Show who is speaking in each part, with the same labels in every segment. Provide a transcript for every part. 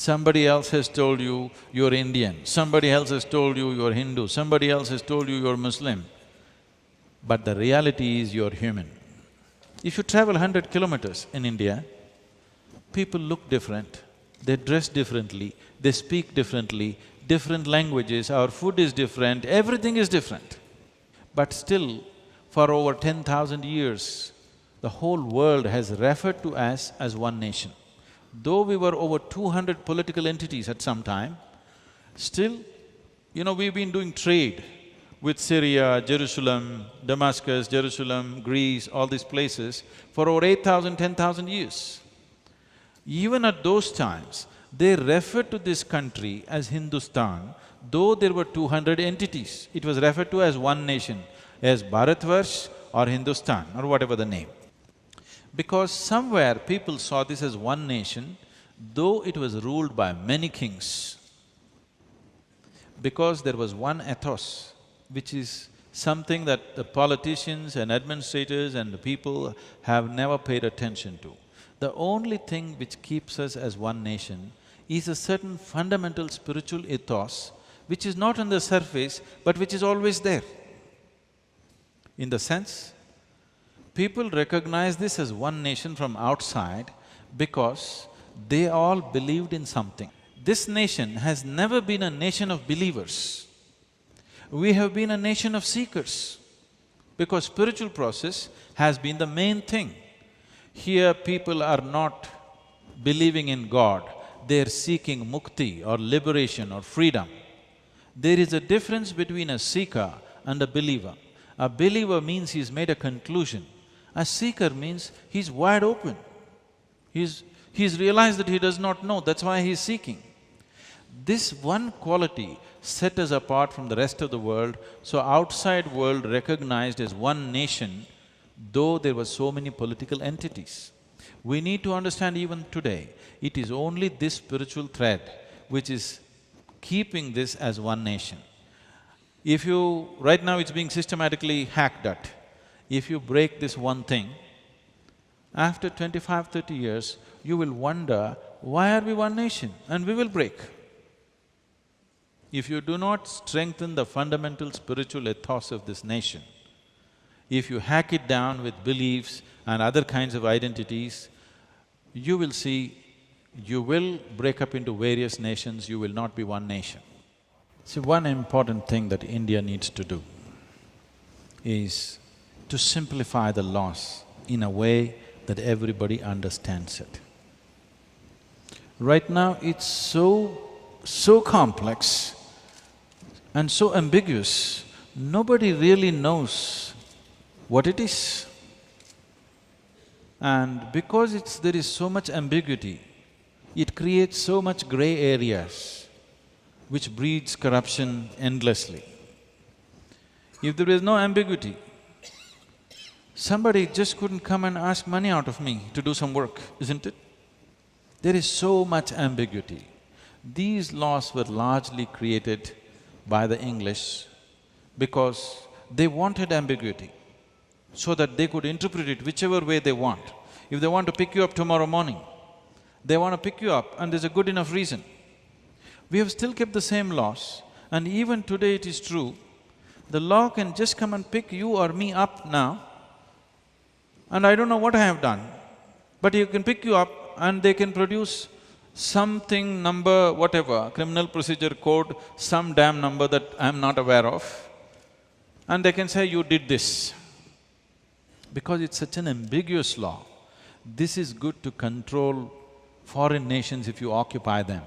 Speaker 1: Somebody else has told you you're Indian, somebody else has told you you're Hindu, somebody else has told you you're Muslim. But the reality is you're human. If you travel 100 kilometers in India, people look different, they dress differently, they speak differently, different languages, our food is different, everything is different. But still, for over 10,000 years, the whole world has referred to us as one nation. Though we were over 200 political entities at some time, still, we've been doing trade with Syria, Jerusalem, Damascus, Jerusalem, Greece, all these places for over 8,000, 10,000 years. Even at those times, they referred to this country as Hindustan, though there were 200 entities. It was referred to as one nation, as Bharatvarsh or Hindustan or whatever the name. Because somewhere people saw this as one nation, though it was ruled by many kings. Because there was one ethos, which is something that the politicians and administrators and the people have never paid attention to. The only thing which keeps us as one nation is a certain fundamental spiritual ethos, which is not on the surface, but which is always there. In the sense, people recognize this as one nation from outside because they all believed in something. This nation has never been a nation of believers. We have been a nation of seekers because spiritual process has been the main thing. Here people are not believing in God, they're seeking mukti or liberation or freedom. There is a difference between a seeker and a believer. A believer means he's made a conclusion. A seeker means he's wide open. He's realized that he does not know, that's why he's seeking. This one quality set us apart from the rest of the world, so outside world recognized as one nation, though there were so many political entities. We need to understand even today, it is only this spiritual thread which is keeping this as one nation. If you… right now it's being systematically hacked at. If you break this one thing, after 25, 30 years, you will wonder, why are we one nation? And we will break. If you do not strengthen the fundamental spiritual ethos of this nation, if you hack it down with beliefs and other kinds of identities, you will see, you will break up into various nations, you will not be one nation. See, one important thing that India needs to do is to simplify the laws in a way that everybody understands it. Right now, it's so complex and so ambiguous, nobody really knows what it is. And because there is so much ambiguity, it creates so much gray areas, which breeds corruption endlessly. If there is no ambiguity, somebody just couldn't come and ask money out of me to do some work, isn't it? There is so much ambiguity. These laws were largely created by the English because they wanted ambiguity so that they could interpret it whichever way they want. If they want to pick you up tomorrow morning, they want to pick you up and there's a good enough reason. We have still kept the same laws, and even today it is true, the law can just come and pick you or me up now, and I don't know what I have done, but he can pick you up and they can produce something number whatever, criminal procedure code, some damn number that I'm not aware of, and they can say, you did this. Because it's such an ambiguous law, this is good to control foreign nations if you occupy them,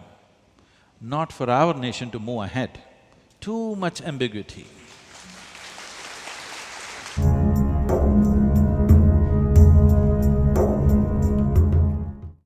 Speaker 1: not for our nation to move ahead. Too much ambiguity.